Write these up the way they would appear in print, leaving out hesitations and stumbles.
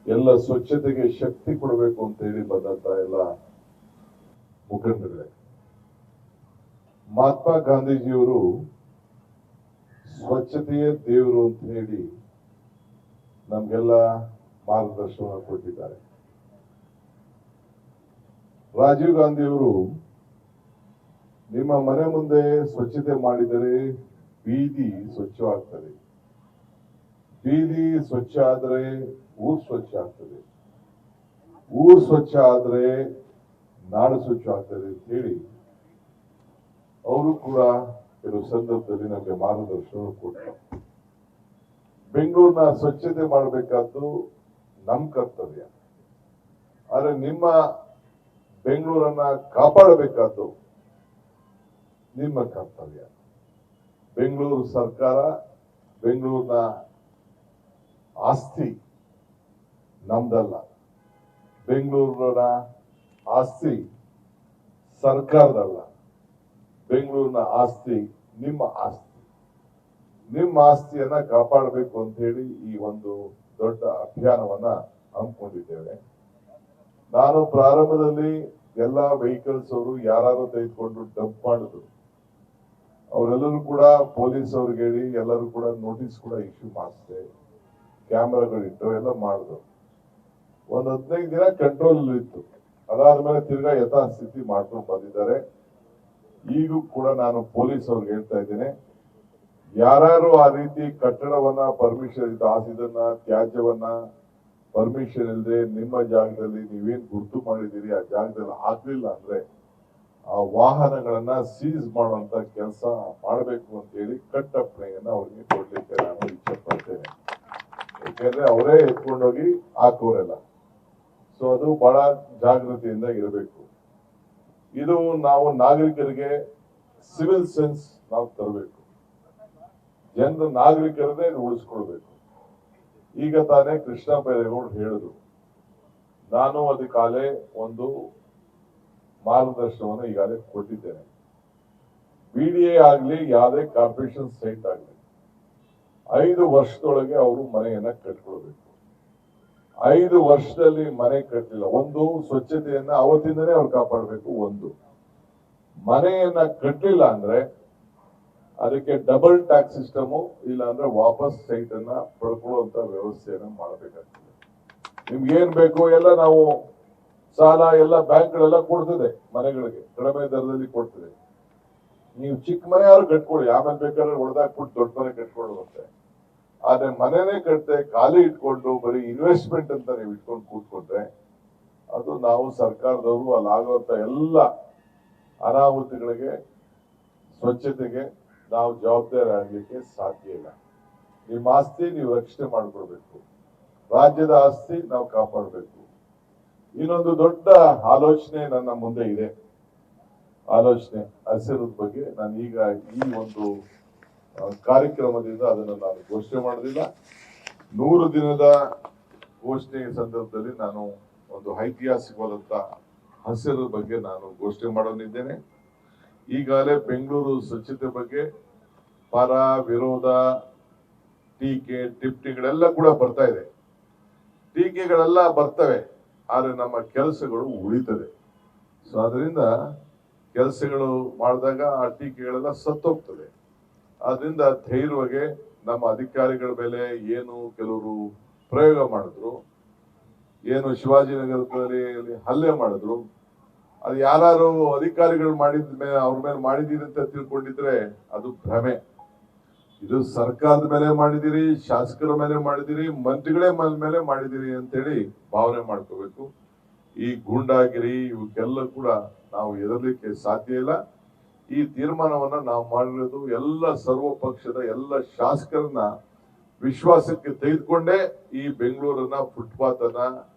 ಎಲ್ಲ ಸ್ವಚ್ಛತೆಗೆ ಶಕ್ತಿ ಕೊಡಬೇಕು ಅಂತ ಹೇಳಿ ಬಂದಂತ ಎಲ್ಲ ಮುಖಂಡರುಗಳೇ, ಮಹಾತ್ಮ ಗಾಂಧೀಜಿಯವರು ಸ್ವಚ್ಛತೆಯೇ ದೇವರು ಅಂತ ಹೇಳಿ ನಮ್ಗೆಲ್ಲ ಮಾರ್ಗದರ್ಶನ ಕೊಟ್ಟಿದ್ದಾರೆ. ರಾಜೀವ್ ಗಾಂಧಿಯವರು ನಿಮ್ಮ ಮನೆ ಮುಂದೆ ಸ್ವಚ್ಛತೆ ಮಾಡಿದರೆ ಬೀದಿ ಸ್ವಚ್ಛವಾಗ್ತದೆ, ಬೀದಿ ಸ್ವಚ್ಛ ಆದರೆ ಊರು ಸ್ವಚ್ಛ ಆಗ್ತದೆ, ಊರು ಸ್ವಚ್ಛ ಆದರೆ ನಾಡು ಸ್ವಚ್ಛ ಆಗ್ತದೆ ಅಂತ ಹೇಳಿ ಅವರು ಕೂಡ ಕೆಲವು ಸಂದರ್ಭದಲ್ಲಿ ನಮಗೆ ಮಾರ್ಗದರ್ಶನ ಕೊಟ್ಟರು. ಬೆಂಗಳೂರಿನ ಸ್ವಚ್ಛತೆ ಮಾಡಬೇಕಾದ್ದು ನಮ್ಮ ಕರ್ತವ್ಯ, ಆದ್ರೆ ನಿಮ್ಮ ಬೆಂಗಳೂರನ್ನ ಕಾಪಾಡಬೇಕಾದ್ದು ನಿಮ್ಮ ಕರ್ತವ್ಯ. ಬೆಂಗಳೂರು ಸರ್ಕಾರ, ಬೆಂಗಳೂರಿನ ಆಸ್ತಿ ನಮ್ದಲ್ಲ, ಬೆಂಗಳೂರಿನ ಆಸ್ತಿ ಸರ್ಕಾರದಲ್ಲ, ಬೆಂಗಳೂರಿನ ಆಸ್ತಿ ನಿಮ್ಮ ಆಸ್ತಿ. ನಿಮ್ಮ ಆಸ್ತಿಯನ್ನ ಕಾಪಾಡಬೇಕು ಅಂತ ಹೇಳಿ ಈ ಒಂದು ದೊಡ್ಡ ಅಭಿಯಾನವನ್ನ ಹಮ್ಮಿಕೊಂಡಿದ್ದೇವೆ. ನಾನು ಪ್ರಾರಂಭದಲ್ಲಿ ಎಲ್ಲಾ ವೆಹಿಕಲ್ಸ್ ಅವರು ಯಾರು ತೆಗೆದುಕೊಂಡು ಡಂಪ್ ಮಾಡಿದ್ರು, ಅವರೆಲ್ಲರೂ ಕೂಡ ಪೊಲೀಸ್ ಅವ್ರಿಗೆ ಹೇಳಿ ಎಲ್ಲರೂ ಕೂಡ ನೋಟಿಸ್ ಕೂಡ ಇಶ್ಯೂ ಮಾಡಿಸಿದೆ, ಕ್ಯಾಮ್ರಾಗಳಿಟ್ಟು ಎಲ್ಲ ಮಾಡಿದ್ರು. ಒಂದ್ 15 ದಿನ ಕಂಟ್ರೋಲ್ ಇತ್ತು. ಅದಾದ್ಮೇಲೆ ತಿರ್ಗಾ ಯಥಾಸ್ಥಿತಿ ಮಾಡ್ಕೊಂಡು ಬಂದಿದ್ದಾರೆ. ಈಗೂ ಕೂಡ ನಾನು ಪೊಲೀಸ್ ಅವ್ರಿಗೆ ಹೇಳ್ತಾ ಇದ್ದೇನೆ, ಯಾರು ಆ ರೀತಿ ಕಟ್ಟಡವನ್ನ ಪರ್ಮಿಷನ್ ಇದನ್ನ ತ್ಯಾಜ್ಯವನ್ನ ಪರ್ಮಿಷನ್ ಇಲ್ಲದೆ ನಿಮ್ಮ ಜಾಗದಲ್ಲಿ ನೀವೇನ್ ಗುರ್ತು ಮಾಡಿದ್ದೀರಿ ಆ ಜಾಗದಲ್ಲಿ ಆಗ್ಲಿಲ್ಲ ಅಂದ್ರೆ ಆ ವಾಹನಗಳನ್ನ ಸೀಸ್ ಮಾಡುವಂತ ಕೆಲಸ ಮಾಡಬೇಕು ಅಂತ ಹೇಳಿ ಕಟ್ಟಪ್ಪಣೆಯನ್ನ ಅವ್ರಿಗೆ ಕೊಡ್ಲಿಕ್ಕೆ ನಾನು ಇಚ್ಛೆ ಪಡ್ತೇನೆ. ಯಾಕೆಂದ್ರೆ ಅವರೇ ಎತ್ಕೊಂಡೋಗಿ ಹಾಕೋರೆಲ್ಲ. ಸೊ ಅದು ಬಹಳ ಜಾಗೃತಿಯಿಂದ ಇರಬೇಕು. ಇದು ನಾವು ನಾಗರಿಕರಿಗೆ ಸಿವಿಲ್ ಸೆನ್ಸ್ ನಾವು ತರಬೇಕು, ಜನರ ನಾಗರಿಕರನ್ನೇ ಉಳಿಸ್ಕೊಳ್ಬೇಕು. ಈಗ ತಾನೇ ಕೃಷ್ಣ ಬೈರೇಗೌಡರು ಹೇಳಿದ್ರು, ನಾನು ಅದಕ್ಕಾಲೆ ಒಂದು ಮಾರ್ಗದರ್ಶನವನ್ನು ಈಗಾಗಲೇ ಕೊಟ್ಟಿದ್ದೇನೆ. ಬಿಡಿಎ ಆಗ್ಲಿ ಯಾವುದೇ ಕಾರ್ಪೊರೇಷನ್ ಸೈಟ್ ಆಗ್ಲಿ 5 ವರ್ಷದೊಳಗೆ ಅವರು ಮನೆಯನ್ನ ಕಟ್ಕೊಳ್ಬೇಕು. 5 ವರ್ಷದಲ್ಲಿ ಮನೆ ಕಟ್ಟಲಿಲ್ಲ, ಒಂದು ಸ್ವಚ್ಛತೆಯನ್ನ ಅವತ್ತಿಂದನೇ ಅವ್ರು ಕಾಪಾಡಬೇಕು. ಒಂದು ಮನೆಯನ್ನ ಕಟ್ಟಲಿಲ್ಲ ಅಂದ್ರೆ ಅದಕ್ಕೆ ಡಬಲ್ ಟ್ಯಾಕ್ಸ್ ಸಿಸ್ಟಮ್, ಇಲ್ಲ ಅಂದ್ರೆ ವಾಪಸ್ ಸೈಟ್ ಅನ್ನ ಪಡ್ಕೊಳ್ಳುವಂತ ವ್ಯವಸ್ಥೆಯನ್ನ ಮಾಡಬೇಕಾಗ್ತದೆ. ನಿಮ್ಗೆ ಏನ್ ಬೇಕು ಎಲ್ಲ ನಾವು ಸಾಲ ಎಲ್ಲ ಬ್ಯಾಂಕ್ಗಳೆಲ್ಲ ಕೊಡ್ತದೆ, ಮನೆಗಳಿಗೆ ಕಡಿಮೆ ದರದಲ್ಲಿ ಕೊಡ್ತದೆ. ನೀವು ಚಿಕ್ಕ ಮನೆ ಯಾರು ಕಟ್ಕೊಳ್ಳಿ, ಆಮೇಲೆ ಬೇಕಾದ್ರೆ ಹೊಡೆದಾಕ್ಬಿಟ್ಟು ದೊಡ್ಡ ಮನೆ ಕಟ್ಕೊಳ್ಳುವಂತೆ. ಆದ್ರೆ ಮನೆನೇ ಕಟ್ಟೆ ಖಾಲಿ ಇಟ್ಕೊಂಡು ಬರೀ ಇನ್ವೆಸ್ಟ್ಮೆಂಟ್ ಅಂತ ನೀವು ಇಟ್ಕೊಂಡು ಕೂತ್ಕೊಂಡ್ರೆ ಅದು ನಾವು ಸರ್ಕಾರದವರು ಅಲ್ಲಾಗುವಂತ ಎಲ್ಲ ಅನಾಹುತಗಳಿಗೆ ಸ್ವಚ್ಛತೆಗೆ ನಾವು ಜವಾಬ್ದಾರಿ ಆಗ್ಲಿಕ್ಕೆ ಸಾಧ್ಯ ಇಲ್ಲ. ನಿಮ್ಮ ಆಸ್ತಿ ನೀವು ರಕ್ಷಣೆ ಮಾಡ್ಕೊಳ್ಬೇಕು, ರಾಜ್ಯದ ಆಸ್ತಿ ನಾವು ಕಾಪಾಡಬೇಕು. ಇನ್ನೊಂದು ದೊಡ್ಡ ಆಲೋಚನೆ ನನ್ನ ಮುಂದೆ ಇದೆ. ಆಲೋಚನೆ ಹಸಿರದ ಬಗ್ಗೆ ನಾನು ಈಗ ಈ ಒಂದು ಕಾರ್ಯಕ್ರಮದಿಂದ ಅದನ್ನು ನಾನು ಘೋಷಣೆ ಮಾಡೋದಿಲ್ಲ. 100 ದಿನದ ಘೋಷಣೆ ಸಂದರ್ಭದಲ್ಲಿ ನಾನು ಒಂದು ಐತಿಹಾಸಿಕವಾದಂತ ಹಸಿರ ಬಗ್ಗೆ ನಾನು ಘೋಷಣೆ ಮಾಡಲಿದ್ದೇನೆ. ಈಗಾಗಲೇ ಬೆಂಗಳೂರು ಸ್ವಚ್ಛತೆ ಬಗ್ಗೆ ಪರ ವಿರೋಧ ಟೀಕೆ ಟಿಪ್ಪಣಿಗಳೆಲ್ಲ ಕೂಡ ಬರ್ತಾ ಇದೆ. ಟೀಕೆಗಳೆಲ್ಲ ಬರ್ತವೆ, ಆದ್ರೆ ನಮ್ಮ ಕೆಲಸಗಳು ಉಳಿತದೆ. ಸೊ ಅದರಿಂದ ಕೆಲಸಗಳು ಮಾಡಿದಾಗ ಆ ಟೀಕೆಗಳೆಲ್ಲ ಸತ್ತೋಗ್ತದೆ. ಆದ್ರಿಂದ ಧೈರ್ಯವಾಗಿ ನಮ್ಮ ಅಧಿಕಾರಿಗಳ ಮೇಲೆ ಏನು ಕೆಲವರು ಪ್ರಯೋಗ ಮಾಡಿದ್ರು, ಏನು ಶಿವಾಜಿನಗರದಲ್ಲಿ ಹಲ್ಲೆ ಮಾಡಿದ್ರು, ಅದು ಯಾರು ಅಧಿಕಾರಿಗಳು ಮಾಡಿದ ಮೇಲೆ ಅವ್ರ ಮೇಲೆ ಮಾಡಿದೀರಿ ಅಂತ ತಿಳ್ಕೊಂಡಿದ್ರೆ ಅದು ಭ್ರಮೆ. ಇದು ಸರ್ಕಾರದ ಮೇಲೆ ಮಾಡಿದಿರಿ, ಶಾಸಕರ ಮೇಲೆ ಮಾಡಿದಿರಿ, ಮಂತ್ರಿಗಳೇ ಮೇಲೆ ಮಾಡಿದಿರಿ ಅಂತೇಳಿ ಭಾವನೆ ಮಾಡ್ಕೋಬೇಕು. ಈ ಗೂಂಡಾಗಿರಿ ಇವಕ್ಕೆಲ್ಲ ಕೂಡ ನಾವು ಎದರ್ಲಿಕ್ಕೆ ಸಾಧ್ಯ ಇಲ್ಲ. ಈ ತೀರ್ಮಾನವನ್ನ ನಾವು ಮಾಡಿರೋದು ಎಲ್ಲ ಸರ್ವ ಪಕ್ಷದ ಎಲ್ಲ ಶಾಸಕರನ್ನ ವಿಶ್ವಾಸಕ್ಕೆ ತೆಗೆದುಕೊಂಡೇ ಈ ಬೆಂಗಳೂರನ್ನ ಫುಟ್ಪಾತ್ ಅನ್ನ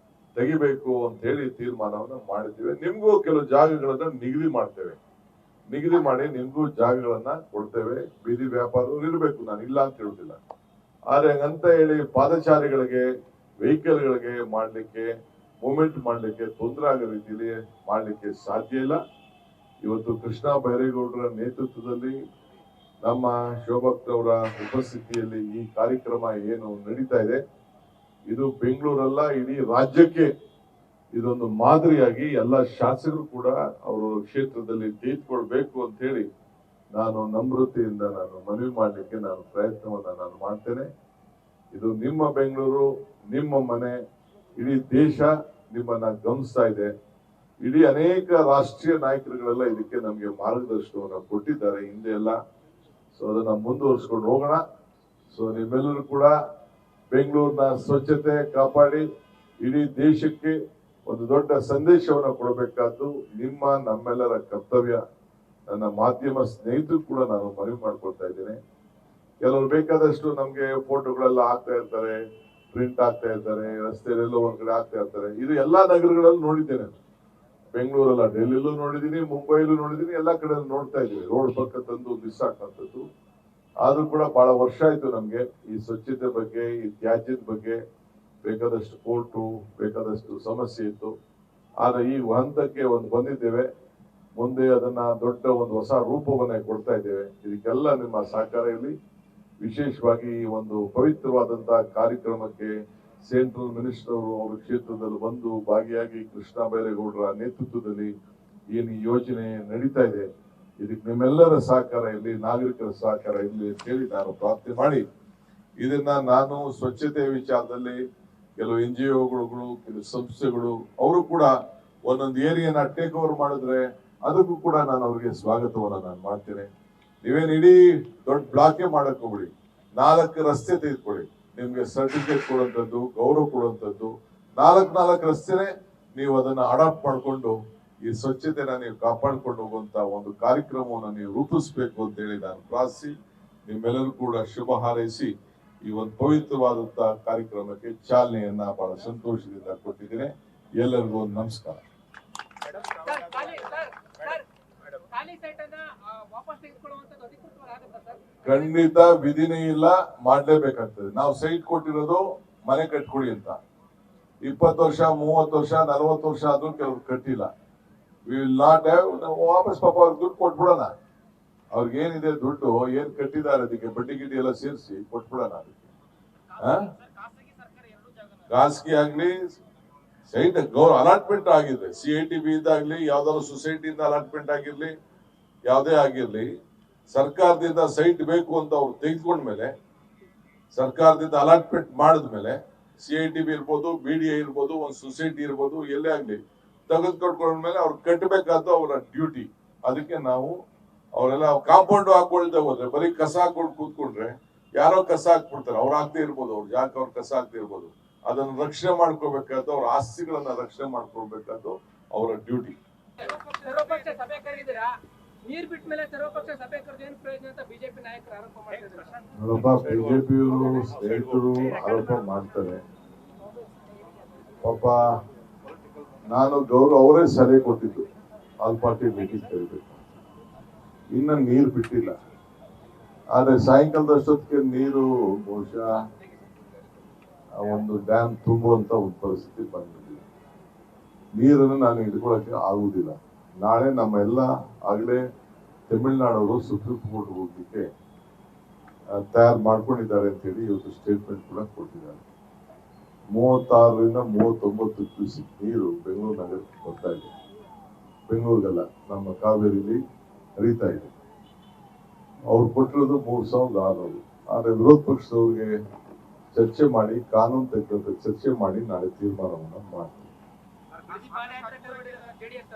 ತೆಗಿಬೇಕು ಅಂತ ಹೇಳಿ ತೀರ್ಮಾನವನ್ನ ಮಾಡಿದ್ದೀವಿ. ನಿಮ್ಗೂ ಕೆಲವು ಜಾಗಗಳನ್ನ ನಿಗದಿ ಮಾಡಿ ನಿಮ್ಗೂ ಜಾಗಗಳನ್ನ ಕೊಡ್ತೇವೆ. ಬೀದಿ ವ್ಯಾಪಾರರು ಇರಬೇಕು, ನಾನು ಇಲ್ಲ ಅಂತ ಹೇಳುದಿಲ್ಲ. ಆದ್ರೆ ಹಂಗಂತ ಹೇಳಿ ಪಾದಚಾರಿಗಳಿಗೆ ವೆಹಿಕಲ್ಗಳಿಗೆ ಮಾಡ್ಲಿಕ್ಕೆ ಮೂವ್ಮೆಂಟ್ ಮಾಡ್ಲಿಕ್ಕೆ ತೊಂದರೆ ಆಗೋ ರೀತಿಯಲ್ಲಿ ಮಾಡ್ಲಿಕ್ಕೆ ಸಾಧ್ಯ ಇಲ್ಲ. ಇವತ್ತು ಕೃಷ್ಣ ಬೈರೇಗೌಡರ ನೇತೃತ್ವದಲ್ಲಿ ನಮ್ಮ ಶೋಭಕ್ತವರ ಉಪಸ್ಥಿತಿಯಲ್ಲಿ ಈ ಕಾರ್ಯಕ್ರಮ ಏನು ನಡೀತಾ ಇದೆ, ಇದು ಬೆಂಗಳೂರಲ್ಲ, ಇಡೀ ರಾಜ್ಯಕ್ಕೆ ಇದೊಂದು ಮಾದರಿಯಾಗಿ ಎಲ್ಲ ಶಾಸಕರು ಕೂಡ ಅವರು ಕ್ಷೇತ್ರದಲ್ಲಿ ತೆಗೆದುಕೊಳ್ಬೇಕು ಅಂತ ಹೇಳಿ ನಾನು ನಮ್ರತೆಯಿಂದ ನಾನು ಮನವಿ ಮಾಡಲಿಕ್ಕೆ ನಾನು ಪ್ರಯತ್ನವನ್ನ ನಾನು ಮಾಡ್ತೇನೆ. ಇದು ನಿಮ್ಮ ಬೆಂಗಳೂರು, ನಿಮ್ಮ ಮನೆ, ಇಡೀ ದೇಶ ನಿಮ್ಮನ್ನ ಗಮನಿಸ್ತಾ ಇದೆ. ಇಡೀ ಅನೇಕ ರಾಷ್ಟ್ರೀಯ ನಾಯಕರುಗಳೆಲ್ಲ ಇದಕ್ಕೆ ನಮಗೆ ಮಾರ್ಗದರ್ಶನವನ್ನು ಕೊಟ್ಟಿದ್ದಾರೆ ಹಿಂದೆ ಎಲ್ಲ. ಸೊ ಅದನ್ನ ಮುಂದುವರಿಸ್ಕೊಂಡು ಹೋಗೋಣ. ಸೊ ನಿಮ್ಮೆಲ್ಲರೂ ಕೂಡ ಬೆಂಗಳೂರಿನ ಸ್ವಚ್ಛತೆ ಕಾಪಾಡಿ ಇಡೀ ದೇಶಕ್ಕೆ ಒಂದು ದೊಡ್ಡ ಸಂದೇಶವನ್ನು ಕೊಡಬೇಕಾದ್ದು ನಿಮ್ಮ ನಮ್ಮೆಲ್ಲರ ಕರ್ತವ್ಯ. ನನ್ನ ಮಾಧ್ಯಮ ಸ್ನೇಹಿತರು ಕೂಡ ನಾನು ಮನವಿ ಮಾಡ್ಕೊಳ್ತಾ ಇದ್ದೇನೆ. ಕೆಲವರು ಬೇಕಾದಷ್ಟು ನಮ್ಗೆ ಫೋಟೋಗಳೆಲ್ಲ ಹಾಕ್ತಾ ಇರ್ತಾರೆ, ಪ್ರಿಂಟ್ ಆಗ್ತಾ ಇರ್ತಾರೆ, ರಸ್ತೆಯಲ್ಲೆಲ್ಲೋ ಒಂದ್ ಕಡೆ ಆಗ್ತಾ ಇರ್ತಾರೆ. ಇದು ಎಲ್ಲಾ ನಗರಗಳಲ್ಲಿ ನೋಡಿದ್ದೇನೆ. ಬೆಂಗಳೂರಲ್ಲ, ಡೆಲ್ಲಿಲೂ ನೋಡಿದೀನಿ, ಮುಂಬೈಲೂ ನೋಡಿದೀನಿ, ಎಲ್ಲಾ ಕಡೆ ನೋಡ್ತಾ ಇದ್ದೀವಿ. ರೋಡ್ ಪಕ್ಕ ತಂದು ಬಿಸಾಕಂತದ್ದು. ಆದ್ರೂ ಕೂಡ ಬಹಳ ವರ್ಷ ಆಯ್ತು ನಮ್ಗೆ ಈ ಸ್ವಚ್ಛತೆ ಬಗ್ಗೆ, ಈ ತ್ಯಾಜ್ಯದ ಬಗ್ಗೆ ಬೇಕಾದಷ್ಟು ಕೋರ್ಟು, ಬೇಕಾದಷ್ಟು ಸಮಸ್ಯೆ ಇತ್ತು. ಆದ್ರೆ ಈ ಹಂತಕ್ಕೆ ಒಂದು ಬಂದಿದ್ದೇವೆ. ಮುಂದೆ ಅದನ್ನ ದೊಡ್ಡ ಒಂದು ಹೊಸ ರೂಪವನ್ನ ಕೊಡ್ತಾ ಇದ್ದೇವೆ. ಇದಕ್ಕೆಲ್ಲ ನಿಮ್ಮ ಸಹಕಾರ ಇರಲಿ. ವಿಶೇಷವಾಗಿ ಈ ಒಂದು ಪವಿತ್ರವಾದಂತಹ ಕಾರ್ಯಕ್ರಮಕ್ಕೆ ಸೆಂಟ್ರಲ್ ಮಿನಿಸ್ಟರ್ ಅವರು ಅವರ ಕ್ಷೇತ್ರದಲ್ಲಿ ಬಂದು ಭಾಗಿಯಾಗಿ ಕೃಷ್ಣ ಬೈರೇಗೌಡರ ನೇತೃತ್ವದಲ್ಲಿ ಏನು ಈ ಯೋಜನೆ ನಡೀತಾ ಇದೆ, ಇದಕ್ಕೆ ನಿಮ್ಮೆಲ್ಲರ ಸಹಕಾರ ಇರಲಿ, ನಾಗರಿಕರ ಸಹಕಾರ ಇರಲಿ ಅಂತ ಹೇಳಿ ನಾನು ಪ್ರಾರ್ಥನೆ ಮಾಡಿ, ಇದನ್ನ ನಾನು ಸ್ವಚ್ಛತೆ ವಿಚಾರದಲ್ಲಿ ಕೆಲವು NGOಗಳು, ಕೆಲವು ಸಂಸ್ಥೆಗಳು ಅವರು ಕೂಡ ಒಂದೊಂದು ಏರಿಯಾನ ಟೇಕ್ ಓವರ್ ಮಾಡಿದ್ರೆ ಅದಕ್ಕೂ ಕೂಡ ನಾನು ಅವ್ರಿಗೆ ಸ್ವಾಗತವನ್ನ ನಾನು ಮಾಡ್ತೇನೆ. ನೀವೇನು ಇಡೀ ದೊಡ್ಡ ಬ್ಲಾಕೇ ಮಾಡಕ್ ಹೋಗ್ಬಿಡಿ, 4 ರಸ್ತೆ ತೆಗೆದುಕೊಳ್ಳಿ. ನಿಮ್ಗೆ ಸರ್ಟಿಫಿಕೇಟ್ ಕೊಡುವಂಥದ್ದು, ಗೌರವ ಕೊಡುವಂಥದ್ದು, 4 ರಸ್ತೆನೆ ನೀವು ಅದನ್ನ ಅಡಾಪ್ಟ್ ಮಾಡ್ಕೊಂಡು ಈ ಸ್ವಚ್ಛತೆನ ನೀವು ಕಾಪಾಡ್ಕೊಂಡು ಹೋಗುವಂತ ಒಂದು ಕಾರ್ಯಕ್ರಮವನ್ನು ನೀವು ರೂಪಿಸ್ಬೇಕು ಅಂತ ಹೇಳಿ ನಾನು ಪ್ರಾರ್ಥಿಸಿ ನಿಮ್ಮೆಲ್ಲರೂ ಕೂಡ ಶುಭ ಹಾರೈಸಿ ಈ ಒಂದು ಪವಿತ್ರವಾದಂತಹ ಕಾರ್ಯಕ್ರಮಕ್ಕೆ ಚಾಲನೆಯನ್ನ ಬಹಳ ಸಂತೋಷದಿಂದ ಕೊಟ್ಟಿದ್ದೇನೆ. ಎಲ್ಲರಿಗೂ ಒಂದು ನಮಸ್ಕಾರ. ಖಂಡಿತ ವಿಧಿನೇ ಇಲ್ಲ, ಮಾಡ್ಲೇಬೇಕಾಗ್ತದೆ. ನಾವು ಸೈಟ್ ಕೊಟ್ಟಿರೋದು ಮನೆ ಕಟ್ಕೊಳ್ಳಿ ಅಂತ. 20 ವರ್ಷ, 30 ವರ್ಷ, 40 ವರ್ಷ ಆದ್ರೂ ಕೆಲವ್ರು ಕಟ್ಟಿಲ್ಲ. ವಿ ವಿಲ್ ನಾಟ್ ಹ್ಯಾವ್, ವಾಪಸ್ ಪಾಪ ಅವ್ರಿಗೆ ದುಡ್ಡು ಕೊಟ್ಬಿಡೋಣ. ಅವ್ರಿಗೆ ಏನಿದೆ ದುಡ್ಡು, ಏನ್ ಕಟ್ಟಿದ್ದಾರೆ ಅದಕ್ಕೆ ಬಡ್ಡಿ ಗಿಡ್ಡಿ ಎಲ್ಲ ಸೇರಿಸಿ ಕೊಟ್ಬಿಡೋಣ. ಅದಕ್ಕೆ ಖಾಸಗಿ ಆಗ್ಲಿ, ಸೈಟ್ ಅಲಾಟ್ಮೆಂಟ್ ಆಗಿರ್ಲಿ, CITB ಇದಾಗ್ಲಿ, ಯಾವ್ದಾದ್ರು ಸೊಸೈಟಿಯಿಂದ ಅಲಾಟ್ಮೆಂಟ್ ಆಗಿರ್ಲಿ, ಯಾವುದೇ ಆಗಿರ್ಲಿ, ಸರ್ಕಾರದಿಂದ ಸೈಟ್ ಬೇಕು ಅಂತ ಅವ್ರು ತೆಗೆದುಕೊಂಡ್ಮೇಲೆ, ಸರ್ಕಾರದಿಂದ ಅಲಾಟ್ಮೆಂಟ್ ಮಾಡಿದ್ಮೇಲೆ CITB ಇರ್ಬೋದು, BDA ಇರ್ಬೋದು, ಒಂದು ಸೊಸೈಟಿ ಇರ್ಬೋದು, ಎಲ್ಲೇ ಆಗ್ಲಿ ತೆಗೆದುಕೊಂಡ್ಮೇಲೆ ಅವ್ರು ಕಟ್ಟಬೇಕಾದ ಅವರ ಡ್ಯೂಟಿ. ಅದಕ್ಕೆ ನಾವು ಅವರೆಲ್ಲ ಕಾಂಪೌಂಡ್ ಹಾಕೊಳ್ದೆ ಹೋದ್ರೆ, ಬರೀ ಕಸ ಹಾಕೊಂಡು ಕೂತ್ಕೊಂಡ್ರೆ ಯಾರೋ ಕಸ ಹಾಕ್ಬಿಡ್ತಾರೆ. ಅವ್ರು ಹಾಕ್ದೇ ಇರ್ಬೋದು, ಅವ್ರು ಯಾಕೆ ಅವ್ರು ಕಸ ಹಾಕ್ದೇ ಇರ್ಬೋದು. ಅದನ್ನು ರಕ್ಷಣೆ ಮಾಡ್ಕೋಬೇಕಾದ್ದು, ಅವ್ರ ಆಸ್ತಿಗಳನ್ನ ರಕ್ಷಣೆ ಮಾಡ್ಕೊಳ್ಬೇಕಾದ್ದು ಅವರ ಡ್ಯೂಟಿ. ನೀರ್ ಬಿಟ್ಟ ಮೇಲೆ ಸರ್ವಪಕ್ಷ ಸಭೆ ಕರೆದು ಏನು ಪ್ರಯೋಜನ ಅಂತ ಬಿಜೆಪಿ ನಾಯಕರು ಆರೋಪ ಮಾಡ್ತಿದ್ದಾರೆ. ಬಿಜೆಪಿಯವರು ಸ್ನೇಹಿತರು ಆರೋಪ ಮಾಡ್ತಾರೆ. ಪಾಪ ನಾನು ಗೌರವ ಅವರೇ ಸಲಹೆ ಕೊಟ್ಟಿದ್ದು ಆಲ್ ಪಾರ್ಟಿ ಮೀಟಿಂಗ್ ಕರಿಬೇಕು. ಇನ್ನ ನೀರು ಬಿಟ್ಟಿಲ್ಲ. ಆದ್ರೆ ಸಾಯಂಕಾಲದಷ್ಟೊತ್ತಿಗೆ ನೀರು ಬಹುಶಃ ಒಂದು ಡ್ಯಾಮ್ ತುಂಬುವಂತ ಒಂದು ಪರಿಸ್ಥಿತಿ ಬಂದಿದೆ. ನೀರನ್ನು ನಾನು ಹಿಡ್ಕೊಳಕ್ಕೆ ಆಗುವುದಿಲ್ಲ. ನಾಳೆ ನಮ್ಮ ಎಲ್ಲ ಆಗಲೇ ತಮಿಳುನಾಡವರು ಸುಪ್ರೀಂ ಕೋರ್ಟ್ ಹೋಗ್ಲಿಕ್ಕೆ ತಯಾರು ಮಾಡ್ಕೊಂಡಿದ್ದಾರೆ ಅಂತ ಹೇಳಿ ಇವತ್ತು ಸ್ಟೇಟ್ಮೆಂಟ್ ಕೂಡ ಕೊಟ್ಟಿದ್ದಾರೆ. 36ರಿಂದ 39 ಕ್ಯೂಸೆಕ್ ನೀರು ಬೆಂಗಳೂರು ನಗರಕ್ಕೆ ಬರ್ತಾ ಇದೆ. ಬೆಂಗಳೂರಿಗಲ್ಲ, ನಮ್ಮ ಕಾವೇರಿಲಿ ಹರಿತಾ ಇದೆ. ಅವ್ರು ಕೊಟ್ಟಿರೋದು 3600. ಆದ್ರೆ ವಿರೋಧ ಪಕ್ಷದವ್ರಿಗೆ ಚರ್ಚೆ ಮಾಡಿ, ಕಾನೂನು ತಕ್ಕಂತೆ ಚರ್ಚೆ ಮಾಡಿ ನಾಳೆ ತೀರ್ಮಾನವನ್ನು ಮಾಡ್ತೀವಿ.